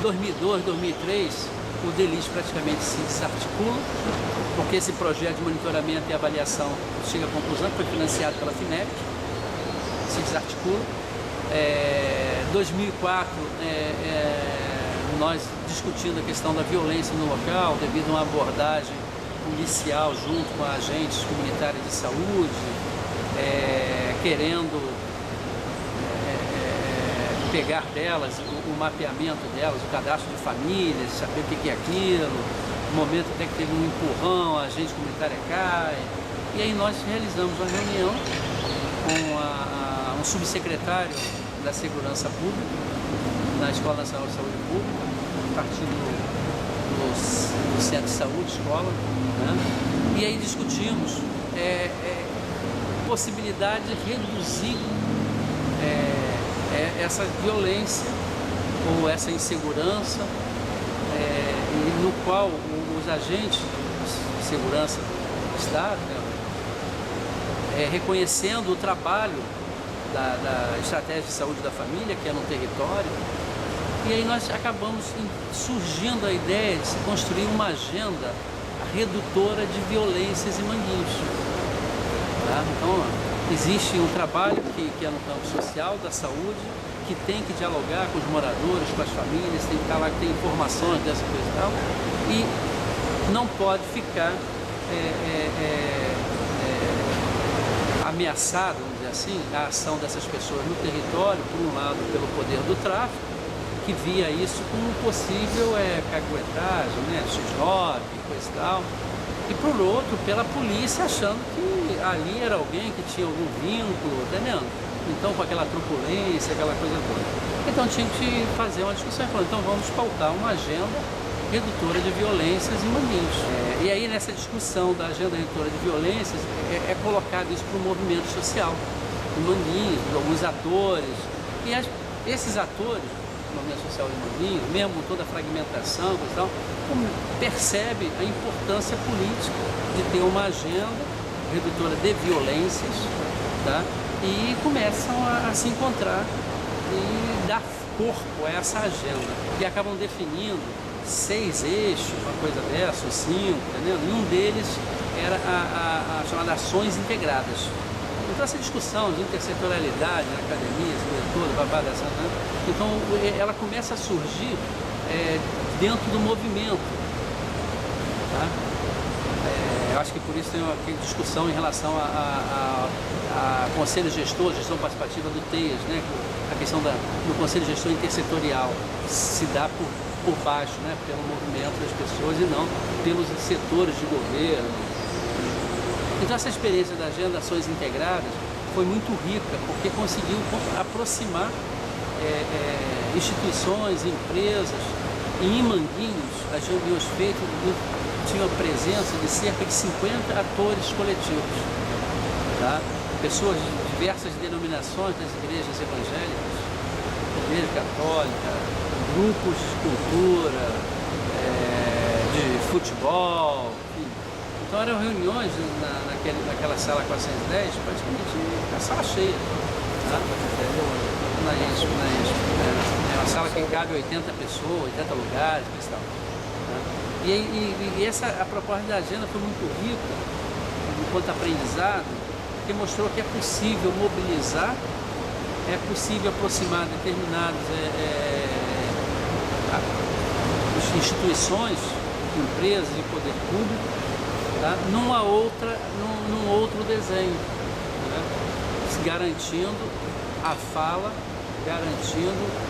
2002, 2003, o DELIS praticamente se desarticula, porque esse projeto de monitoramento e avaliação chega à conclusão que foi financiado pela FINEP, se desarticula. 2004, nós discutindo a questão da violência no local, devido a uma abordagem policial junto com agentes comunitários de saúde, querendo pegar delas o mapeamento delas, o cadastro de famílias, saber o que é aquilo, no momento até que teve um empurrão, a agente comunitária cai, e aí nós realizamos uma reunião com um subsecretário da Segurança Pública, na Escola Nacional de Saúde Pública, a partir do Centro de Saúde, escola, né? E aí discutimos possibilidade de reduzir essa violência ou essa insegurança, no qual os agentes de segurança do Estado, né, reconhecendo o trabalho da estratégia de saúde da família, que é no território, e aí nós acabamos surgindo a ideia de se construir uma agenda redutora de violências em Manguinhos. Tá? Então, existe um trabalho que é no campo social, da saúde, que tem que dialogar com os moradores, com as famílias, tem que estar lá, tem informações dessa coisa e tal, e não pode ficar ameaçado, vamos dizer assim, a ação dessas pessoas no território, por um lado pelo poder do tráfico, que via isso como possível caguetagem, né, X9, coisa e tal, e por outro, pela polícia achando que ali era alguém que tinha algum vínculo, entendendo? Então, com aquela truculência, aquela coisa toda. Então, tinha que fazer uma discussão e falou, então vamos pautar uma agenda redutora de violências em Manguinhos. E aí, nessa discussão da agenda redutora de violências, é colocado isso para o movimento social, em Manguinhos, alguns atores, e esses atores, o movimento social de Manguinhos, mesmo com toda a fragmentação e tal, percebe a importância política de ter uma agenda redutora de violências, tá? E começam a se encontrar e dar corpo a essa agenda. E acabam definindo 6 eixos, uma coisa dessa, ou 5, entendeu? E um deles era a chamada ações integradas. Então essa discussão de intersetorialidade na academia, essa coisa toda, babada, né? Então ela começa a surgir dentro do movimento, tá? Eu acho que por isso tem uma discussão em relação a conselho gestor, gestão participativa do TEAS, né? A questão do conselho gestor intersetorial se dá por baixo, né? Pelo movimento das pessoas e não pelos setores de governo. Então essa experiência da Agenda Ações Integradas foi muito rica, porque conseguiu aproximar instituições, empresas, e em Manguinhos as reuniões feitas tinham a presença de cerca de 50 atores coletivos, tá? Pessoas de diversas denominações das igrejas evangélicas, igreja católica, grupos de cultura, de futebol, enfim. Então eram reuniões naquela sala 410, praticamente a sala cheia, tá? É uma sala que cabe 80 pessoas, 80 lugares, e tal. E a proposta da agenda foi muito rica, enquanto aprendizado, que mostrou que é possível mobilizar, é possível aproximar determinadas instituições, empresas e poder público, tá? num outro desenho, né? Garantindo a fala, garantindo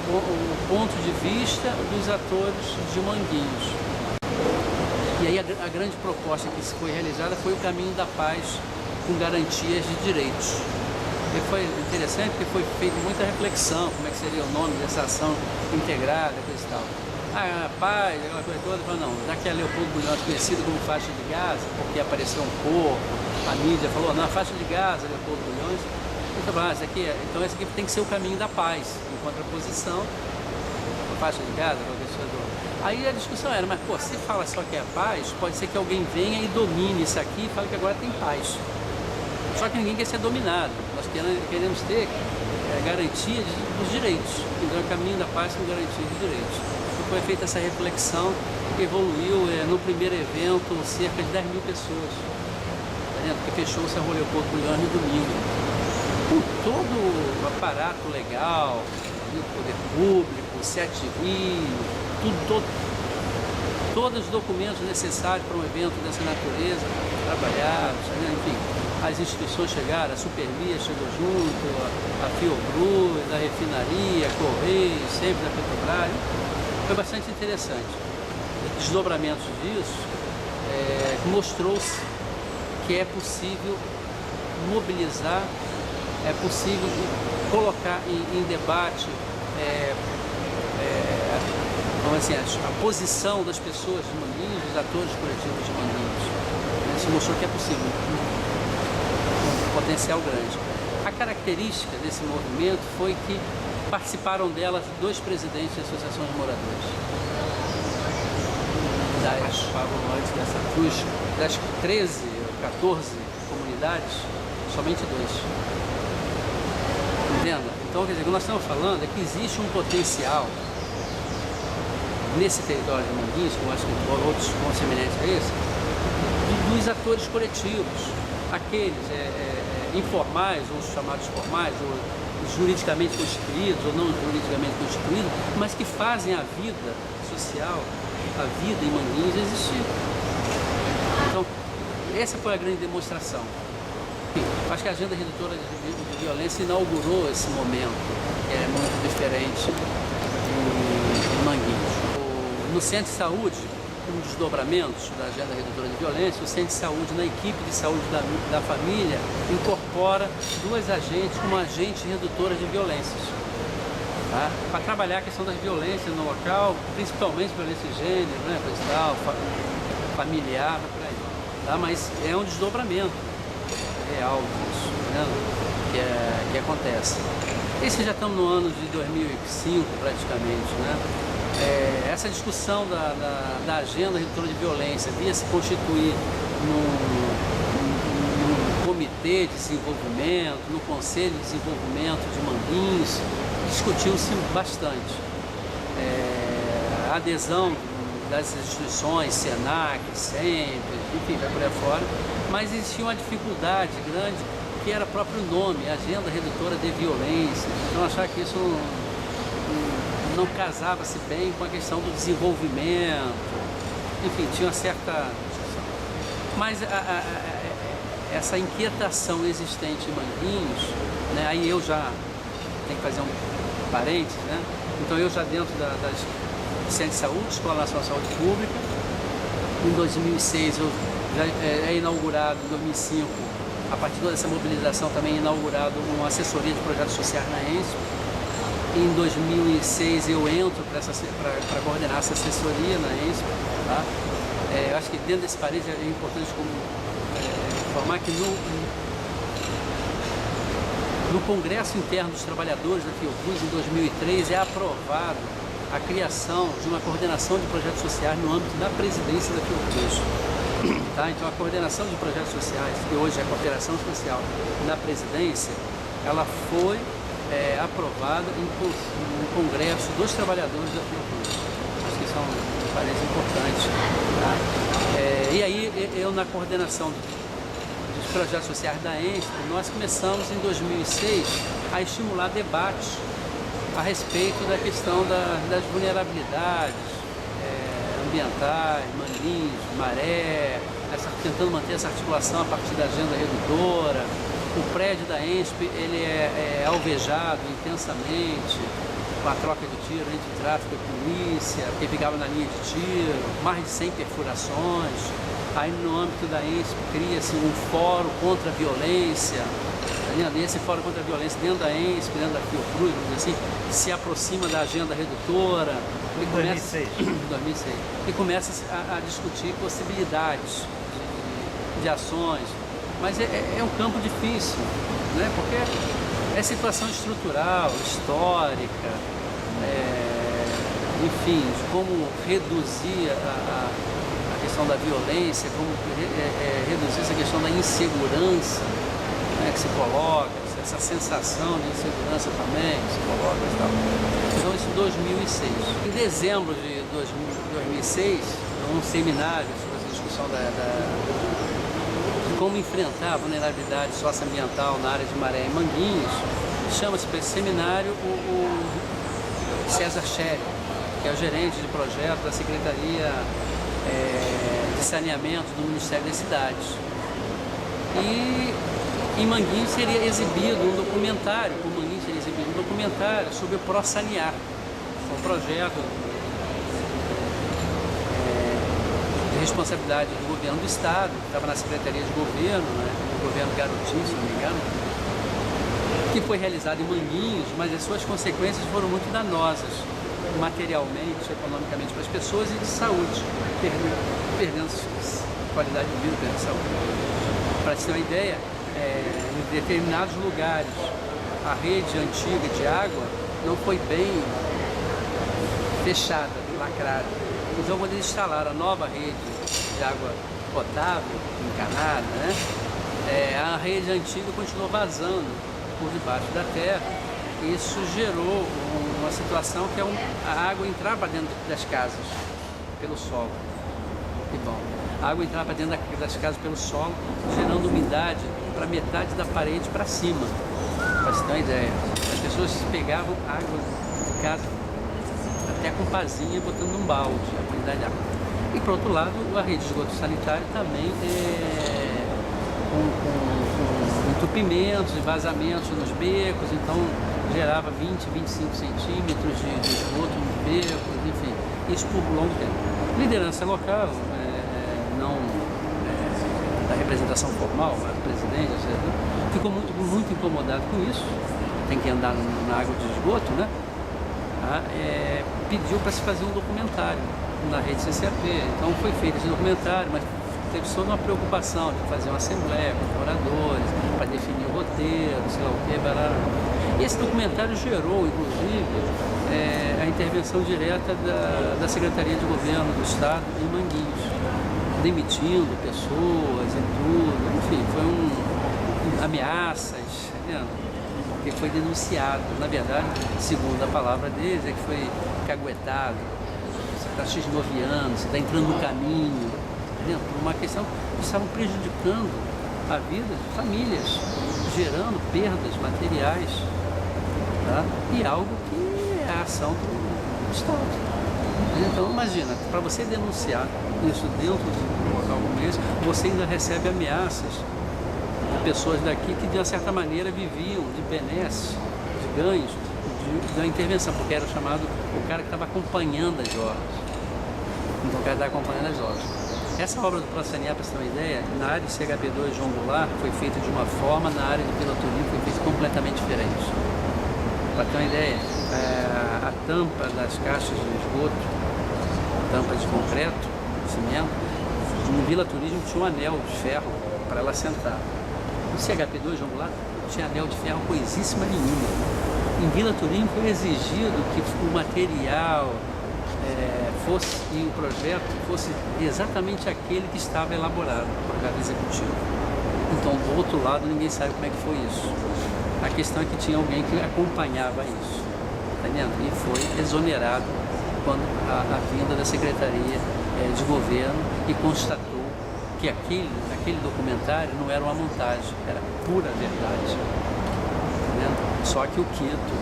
o ponto de vista dos atores de Manguinhos. E aí a grande proposta que foi realizada foi o caminho da paz com garantias de direitos. E foi interessante porque foi feita muita reflexão, como é que seria o nome dessa ação integrada, coisa e tal. A paz, aquela coisa toda, falou, não, daqui a Leopoldo Bulhões, conhecido como faixa de Gaza, porque apareceu um corpo, a mídia falou, não, a faixa de Gaza, Leopoldo Bulhões. Então, esse aqui tem que ser o caminho da paz, em contraposição, a faixa de Gaza, Aí a discussão era, mas pô, se fala só que é paz, pode ser que alguém venha e domine isso aqui e fale que agora tem paz. Só que ninguém quer ser dominado. Nós queremos ter garantia dos direitos. Então, o caminho da paz com garantia dos direitos. Então, foi feita essa reflexão, evoluiu no primeiro evento cerca de 10 mil pessoas. Tá vendo? Porque fechou-se a Rua Leopoldo Bulhões no domingo. Com todo o aparato legal, o poder público, o CETRI, todos os documentos necessários para um evento dessa natureza, trabalhados, enfim, as instituições chegaram, a Supervia chegou junto, a Fiocruz, a refinaria, a Correios, sempre da Petrobras. Foi bastante interessante. Desdobramentos disso, mostrou-se que é possível mobilizar, é possível colocar em debate assim, a posição das pessoas de Manguinhos, dos atores coletivos de Manguinhos. Isso mostrou que é possível, um potencial grande. A característica desse movimento foi que participaram dela 2 presidentes de associações de moradores. Das 13 ou 14 comunidades, somente 2. Entenda? Então, quer dizer, o que nós estamos falando é que existe um potencial nesse território de Manguinhos, como acho que outros semelhantes a esse, dos atores coletivos, aqueles informais, ou os chamados formais, ou juridicamente constituídos, ou não juridicamente constituídos, mas que fazem a vida social, a vida em Manguinhos existir. Então, essa foi a grande demonstração. Acho que a Agenda Redutora de Violência inaugurou esse momento, que é muito diferente em Manguinhos. No Centro de Saúde, um dos desdobramentos da Agenda Redutora de Violência, o Centro de Saúde, na equipe de saúde da família, incorpora 2 agentes como agentes redutoras de violências, tá? Para trabalhar a questão das violências no local, principalmente violência de gênero, né, tal, familiar, por aí, tá? Mas é um desdobramento real disso, né, que acontece. Esse já estamos no ano de 2005 praticamente, né? Essa discussão da agenda redutora de violência via se constituir num comitê de desenvolvimento, no Conselho de Desenvolvimento de Manguinhos, discutiu-se bastante. A adesão das instituições, SENAC, sempre, enfim, vai por aí fora, mas existia uma dificuldade grande, que era o próprio nome, Agenda Redutora de Violência. Então, achar que isso não casava-se bem com a questão do desenvolvimento, enfim, tinha uma certa... Mas essa inquietação existente em Manguinhos, né, aí eu já tenho que fazer um parênteses, né? Então eu já dentro das Centro de Saúde, Escola Nacional de Saúde Pública, em 2006 eu já é inaugurado, em 2005, a partir dessa mobilização também é inaugurado uma assessoria de projetos sociais na ENSP. Em 2006 eu entro para coordenar essa assessoria na ENSP, tá? Eu acho que dentro desse parênteses é importante informar que no Congresso Interno dos Trabalhadores da Fiocruz, em 2003, é aprovado a criação de uma coordenação de projetos sociais no âmbito da presidência da Fiocruz. Tá? Então a coordenação de projetos sociais, que hoje é a cooperação social na presidência, ela foi aprovada no Congresso dos Trabalhadores da Fiocruz. Acho que isso parece importante. Tá? E aí eu na coordenação dos projetos sociais da ENSP, nós começamos em 2006 a estimular debates a respeito da questão das vulnerabilidades ambientais, Manguinhos, Maré, tentando manter essa articulação a partir da agenda redutora. O prédio da ENSP ele é alvejado intensamente com a troca de tiro entre tráfico e polícia, porque ficava na linha de tiro, mais de 100 perfurações. Aí no âmbito da ENSP cria-se um fórum contra a violência. Esse fórum contra a violência dentro da ENSP, dentro da Fiocruz, vamos dizer assim, se aproxima da agenda redutora. Em 2006. E começa a discutir possibilidades de ações. Mas é um campo difícil, né? Porque é situação estrutural, histórica, enfim, de como reduzir a questão da violência, como reduzir essa questão da insegurança, né, que se coloca, essa sensação de insegurança também que se coloca e tal. Então isso em 2006. Em dezembro de 2006, um seminário sobre a discussão de como enfrentar a vulnerabilidade socioambiental na área de Maré e Manguinhos, chama-se para esse seminário o César Scherer, que é o gerente de projeto da Secretaria de Saneamento do Ministério das Cidades. E em Manguinhos seria exibido um documentário, sobre o ProSanear, um projeto de responsabilidade do governo do Estado, que estava na Secretaria de Governo, né, do governo Garotinho, se não me engano, que foi realizado em Manguinhos, mas as suas consequências foram muito danosas, materialmente, economicamente para as pessoas e de saúde, perdendo qualidade de vida, perdendo saúde. Para ter uma ideia, em determinados lugares, a rede antiga de água não foi bem fechada, lacrada. Então, quando eles instalaram a nova rede de água potável, encanada, né, a rede antiga continuou vazando por debaixo da terra. Isso gerou uma situação que a água entrar para dentro das casas pelo solo. E bom, a água entrar para dentro das casas pelo solo, gerando umidade para metade da parede para cima. Para você ter uma ideia, as pessoas pegavam água de casa até com pazinha, botando num balde a quantidade de água. E por outro lado, a rede de esgoto sanitário também com entupimentos e vazamentos nos becos, então gerava 20, 25 centímetros de esgoto nos becos, enfim, isso por longo tempo. Liderança local, não da representação formal, a presidente, etc., ficou muito incomodado com isso, tem que andar na água de esgoto, né? Pediu para se fazer um documentário na rede CCAP, então foi feito esse documentário, mas teve só uma preocupação de fazer uma assembleia com os moradores, para definir o roteiro, sei lá o que, e esse documentário gerou, inclusive, a intervenção direta da Secretaria de Governo do Estado em Manguinhos, demitindo pessoas e tudo, enfim, foi ameaças, entendeu? Porque foi denunciado, na verdade, segundo a palavra deles, é que foi caguetado, você está xenoviando, você está entrando no caminho, entendeu? Por uma questão que estavam prejudicando a vida de famílias, gerando perdas materiais, tá? E algo que é a ação do Estado. Então imagina, para você denunciar isso dentro de um local como esse, você ainda recebe ameaças de pessoas daqui que de uma certa maneira viviam de benesses, de ganhos da intervenção, porque era chamado o cara que estava acompanhando as obras. Então o cara estava acompanhando as obras. Essa obra do ProSanear, para você ter uma ideia, na área de CHP2 João Goulart foi feita de uma forma, na área de Piloto Limpo foi feita completamente diferente. Para ter uma ideia, a tampa das caixas de esgoto, tampa de concreto, cimento, no Vila Turismo tinha um anel de ferro para ela sentar. No CHP2 João Goulart tinha anel de ferro coisíssima nenhuma. Em Vila Turismo foi exigido que o material e o projeto fosse exatamente aquele que estava elaborado, o projeto executivo. Então, do outro lado, ninguém sabe como é que foi isso. A questão é que tinha alguém que acompanhava isso, tá entendendo? E foi exonerado quando a vinda da Secretaria de Governo e constatou que aquele documentário não era uma montagem, era pura verdade. Tá entendendo? Só que o Quito,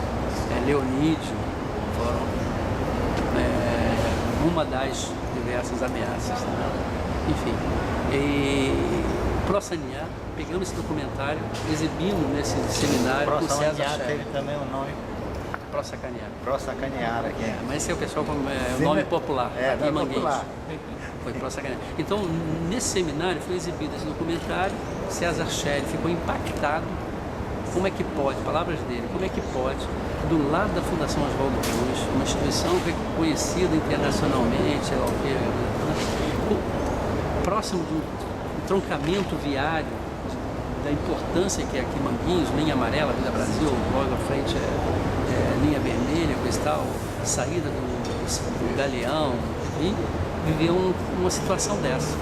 Leonídio, foram uma das diversas ameaças, né? Enfim, ProSanear, pegamos esse documentário, exibimos nesse seminário com o César Scherer. Teve também o nome ProSanear. ProSanear aqui. Mas esse é o pessoal como o nome popular, aqui em Manguinhos. Popular. Foi ProSanear. Então, nesse seminário foi exibido esse documentário, César Scherer ficou impactado. Como é que pode, palavras dele, como é que pode, do lado da Fundação Oswaldo Cruz, uma instituição reconhecida internacionalmente, sei lá o quê, próximo do entroncamento viário, da importância que é aqui Manguinhos, linha amarela, Vida Brasil, logo à frente linha vermelha, coisa e tal, saída do Galeão, enfim, viver uma situação dessa.